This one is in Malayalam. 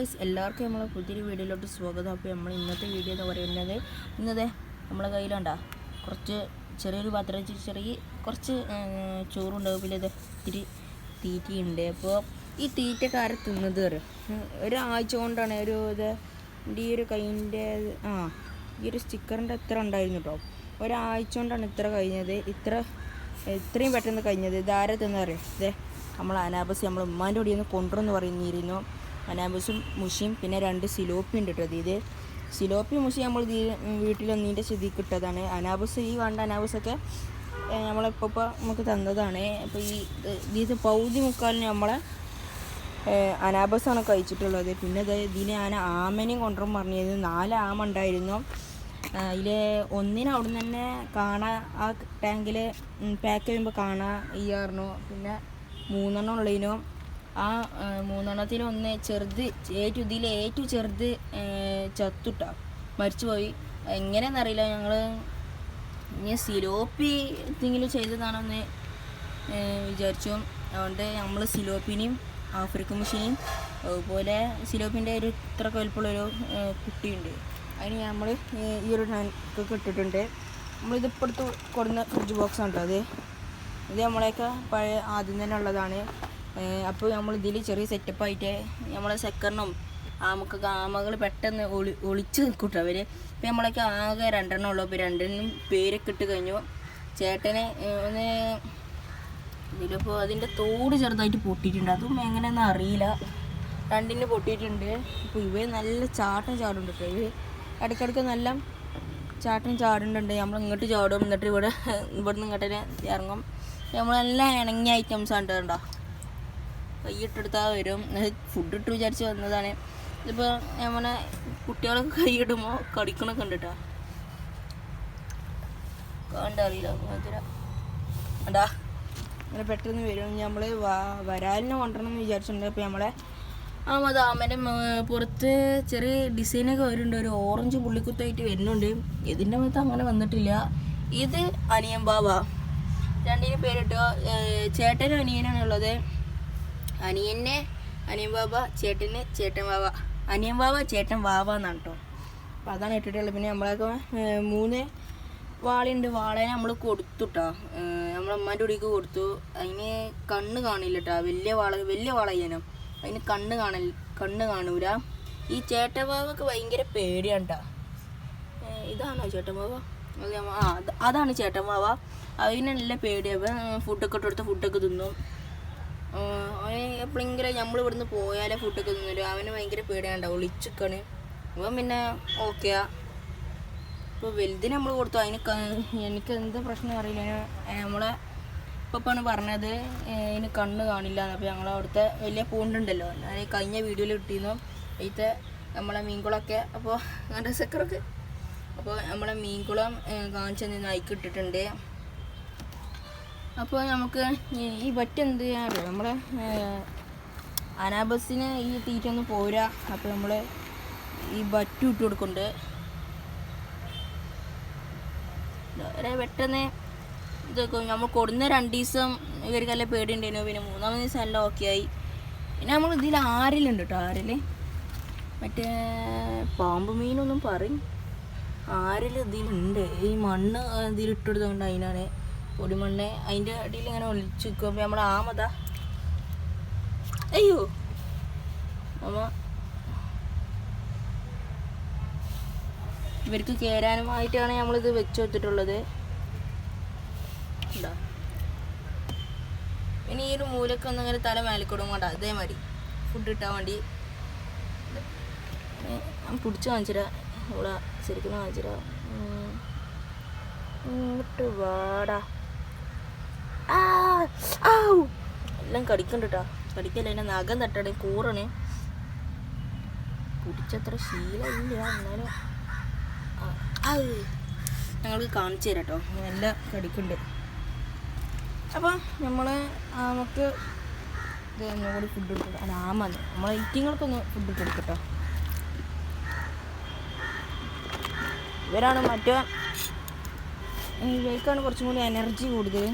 എല്ലാവർക്കും നമ്മളെ പുതിയൊരു വീഡിയോയിലോട്ട് സ്വാഗതം. അപ്പോൾ നമ്മൾ ഇന്നത്തെ വീഡിയോ എന്ന് പറയുന്നത് ഇന്നത്തെ നമ്മളെ കയ്യിലുണ്ടാ കുറച്ച് ചെറിയൊരു പാത്രം ചെറിയ കുറച്ച് ചോറുണ്ടാവും, പിന്നെ ഇത് ഇത്തിരി തീറ്റയുണ്ട്. അപ്പോൾ ഈ തീറ്റക്കാരെ തിന്നത് പറയും ഒരാഴ്ച കൊണ്ടാണ് ഈ ഒരു കൈൻ്റെ ഈ ഒരു സ്റ്റിക്കറിൻ്റെ എത്ര ഉണ്ടായിരുന്നു കേട്ടോ. ഒരാഴ്ച കൊണ്ടാണ് ഇത്ര കഴിഞ്ഞത്, ഇത്രയും പെട്ടെന്ന് കഴിഞ്ഞത്. ഇതാരെ തിന്നറിയും? നമ്മൾ അനാബസ് നമ്മൾ ഉമ്മാൻ്റെ കൂടെ ഒന്ന് കൊണ്ടുവന്ന് പറയുന്നിരുന്നു. അനാബസും മുഷിയും പിന്നെ 2 സിലോപ്പി ഉണ്ട് കേട്ടോ. ഇത് സിലോപ്പി മുഷി നമ്മൾ വീട്ടിലൊന്നിൻ്റെ ചെതിക്ക് ഇട്ടതാണ്. അനാബസ് ഈ കണ്ട അനാബസൊക്കെ നമ്മളിപ്പോൾ നമുക്ക് തന്നതാണ്. അപ്പോൾ ഇത് പൗതി മുക്കാലിന് നമ്മളെ അനാബസാണ് കഴിച്ചിട്ടുള്ളത്. പിന്നെ ഇതിന് ഞാൻ ആമനെയും കൊണ്ടുവരും പറഞ്ഞിരുന്നു. 4 ആമ ഉണ്ടായിരുന്നു. അതിൽ ഒന്നിന് അവിടെ നിന്ന് തന്നെ കാണാൻ ആ ടാങ്കിൽ പാക്ക് ചെയ്യുമ്പോൾ കാണാൻ ഇയായിരുന്നു. പിന്നെ 3 ഉള്ളതിനും ആ 3 ഒന്ന് ചെറുത് ഏറ്റവും ചെറുത് ചത്തുട്ടാ മരിച്ചു പോയി. എങ്ങനെയെന്നറിയില്ല. ഞങ്ങൾ ഇനി സിലോപ്പി എന്തെങ്കിലും ചെയ്തതാണെന്ന് വിചാരിച്ചു. അതുകൊണ്ട് നമ്മൾ സിലോപ്പിനെയും ആഫ്രിക്കൻ മുഷിനെയും അതുപോലെ സിലോപ്പിൻ്റെ ഒരു ഇത്ര വലുപ്പമുള്ളൊരു കുട്ടിയുണ്ട്, അതിന് നമ്മൾ ഈ ഒരു ടാങ്കൊക്കെ ഇട്ടിട്ടുണ്ട്. നമ്മളിതിപ്പോൾ എടുത്ത് കൊടുക്കുന്ന ഫ്രിഡ്ജ് ബോക്സാണ് കേട്ടോ. ഇത് നമ്മളെയൊക്കെ പഴയ ആദ്യം തന്നെ ഉള്ളതാണ്. അപ്പോൾ നമ്മൾ ഇതിൽ ചെറിയ സെറ്റപ്പായിട്ട് നമ്മളെ സെക്കറിനും ആമകൾ പെട്ടെന്ന് ഒളിച്ച് നിൽക്കൂട്ടോ അവർ. ഇപ്പോൾ നമ്മളൊക്കെ ആകെ 2 ഉള്ളൂ. അപ്പോൾ 2 പേരൊക്കെ ഇട്ട് കഴിഞ്ഞു. ചേട്ടനെ ഒന്ന് ഇതിലിപ്പോൾ അതിൻ്റെ തോട് ചെറുതായിട്ട് പൊട്ടിയിട്ടുണ്ട്. അതും എങ്ങനെയെന്ന് അറിയില്ല. 2 പൊട്ടിയിട്ടുണ്ട്. അപ്പോൾ ഇവ നല്ല ചാട്ടം ചാടുന്നുണ്ട് കേട്ടോ. ഇവർ ഇടയ്ക്കിടയ്ക്ക് നല്ല ചാട്ടം ചാടുന്നുണ്ട്. നമ്മൾ ഇങ്ങോട്ട് ചാടും, എന്നിട്ട് ഇവിടുന്ന് ഇങ്ങോട്ട് ഇറങ്ങും. നമ്മളെല്ലാം ഇണങ്ങിയ ഐറ്റംസാണ് കേട്ടോ. കൈയിട്ടെടുത്താൽ വരും. ഫുഡ് ഇട്ട് വിചാരിച്ച് വന്നതാണ്. ഇതിപ്പോൾ നമ്മളെ കുട്ടികളൊക്കെ കൈയിടുമ്പോൾ കടിക്കണൊക്കെ ഉണ്ട് കേട്ടോ. കണ്ടറിയില്ല അടാ അങ്ങനെ പെട്ടെന്ന് വരും. നമ്മൾ വരാലിനെ കൊണ്ടുവരണം എന്ന് വിചാരിച്ചിട്ടുണ്ട്. അപ്പോൾ നമ്മളെ ആമൻ്റെ പുറത്ത് ചെറിയ ഡിസൈനൊക്കെ വരുന്നുണ്ട്. ഒരു ഓറഞ്ച് പുള്ളിക്കുത്തായിട്ട് വരുന്നുണ്ട്. ഇതിൻ്റെ മുഖത്ത് അങ്ങനെ വന്നിട്ടില്ല. ഇത് അനിയൻ ബാവ. 2 പേരിട്ടോ. ചേട്ടനും അനിയനാണുള്ളത്. അനിയനെ അനിയൻ ബാബ, ചേട്ടന് ചേട്ടൻ വാവ. അനിയൻ വാവ ചേട്ടൻ വാവ എന്നാണ് കേട്ടോ. അപ്പോൾ അതാണ് ഇട്ടിട്ടുള്ളത്. പിന്നെ നമ്മളൊക്കെ 3 വാളയുണ്ട്. വാളേനെ നമ്മൾ കൊടുത്തു കേട്ടോ. നമ്മളെ അമ്മേൻ്റെ കൂടിക്ക് കൊടുത്തു. അതിന് കണ്ണ് കാണില്ല കേട്ടോ. വലിയ വാള ചെയ്യാനും അതിന് കണ്ണ് കാണൂല. ഈ ചേട്ടൻ വാവക്ക് ഭയങ്കര പേടിയാണ് കേട്ടോ. ഇതാണോ ചേട്ടൻ വാവ? അതാണ് ചേട്ടൻ വാവ. അതിനെല്ലാം പേടിയാണ്. ഫുഡൊക്കെ ഇട്ടെടുത്ത് ഫുഡൊക്കെ തിന്നും. അവന് എപ്പോഴെങ്കിലും നമ്മൾ ഇവിടുന്ന് പോയാലേ ഫുഡൊക്കെ തിന്നരും. അവന് ഭയങ്കര പേടിയാണ്ട ഒളിച്ചിക്കാണ്. അവൻ പിന്നെ ഓക്കെയാ. ഇപ്പോൾ വലുതിന് നമ്മൾ കൊടുത്തു. എനിക്ക് എന്ത് പ്രശ്നം അറിയില്ല. നമ്മളെ ഇപ്പാണ് പറഞ്ഞത് ഇതിന് കണ്ണ് കാണില്ല. അപ്പോൾ ഞങ്ങൾ അവിടുത്തെ വലിയ പൂണ്ടുണ്ടല്ലോ, ഞാൻ കഴിഞ്ഞ വീഡിയോയിൽ ഇട്ടിരുന്നു. അതിലത്തെ നമ്മളെ മീൻകുളമൊക്കെ അപ്പോൾ അങ്ങനത്തെ സെക്കറൊക്കെ അപ്പോൾ നമ്മളെ മീൻകുളം കാണിച്ചു നിന്ന് അയക്ക് ഇട്ടിട്ടുണ്ട്. അപ്പോൾ നമുക്ക് ഈ എന്ത് ചെയ്യാറില്ല, നമ്മളെ അനാബസിന് ഈ തീറ്റ ഒന്നും പോരാ. അപ്പോൾ നമ്മൾ ഈ ബറ്റ് ഇട്ട് കൊടുക്കുന്നുണ്ട്. പെട്ടെന്ന് ഇതൊക്കെ നമ്മൾ കൊടുന്ന 2 ദിവസം ഇവർക്കെല്ലാം പേടിയുണ്ടായിരുന്നു. പിന്നെ 3-ാമത്തെ ദിവസം എല്ലാം ഓക്കെ ആയി. പിന്നെ നമ്മൾ ഇതിൽ ആരലുണ്ട് കേട്ടോ. ആരല് മറ്റേ പാമ്പ് മീനൊന്നും പറയും. ആരൽ ഇതിലുണ്ട്. ഈ മണ്ണ് ഇതിലിട്ടെടുത്തുകൊണ്ട് അതിനാണ് പൊടിമണ്ണ് അതിൻ്റെ അടിയിൽ ഇങ്ങനെ ഒളിച്ചു നിൽക്കും. അപ്പോൾ നമ്മൾ ആമതാ അയ്യോ അമ്മ ഇവർക്ക് കയറാനുമായിട്ടാണ് നമ്മളിത് വെച്ച് കൊടുത്തിട്ടുള്ളത്. ഉണ്ടോ? ഇനി ഈ ഒരു മൂലൊക്കെ ഒന്ന് ഇങ്ങനെ തല മേലിക്കൊടും വേണ്ട. അതേമാതിരി ഫുഡ് കിട്ടാൻ വേണ്ടി ഞാൻ പിടിച്ച് കാണിച്ചിരാ. ഇവിടെ ശരിക്കും കാണിച്ചിരാ. ഇങ്ങോട്ട് വാടാ. എല്ലാം കടിക്കണ്ട കേട്ടോ. കടിക്കല്ല, എൻ്റെ നഖം തട്ടണേ കൂറണേ. പിടിച്ചത്ര ശീലമില്ല, എന്നാലും ഞങ്ങൾക്ക് കാണിച്ചു തരാം കേട്ടോ. എല്ലാം കടിക്കുന്നുണ്ട്. അപ്പം നമുക്ക് ഇത് ഒന്നുകൂടി ഫുഡ് എടുക്കട്ടെ. അത് ആമന്ന് നമ്മളെ ഈറ്റിങ്ങൾക്കൊന്ന് ഫുഡ് ഇട്ട് എടുക്കട്ടോ. ഇവരാണ് ഇവർക്കാണ് കുറച്ചും കൂടി എനർജി കൂടുതൽ.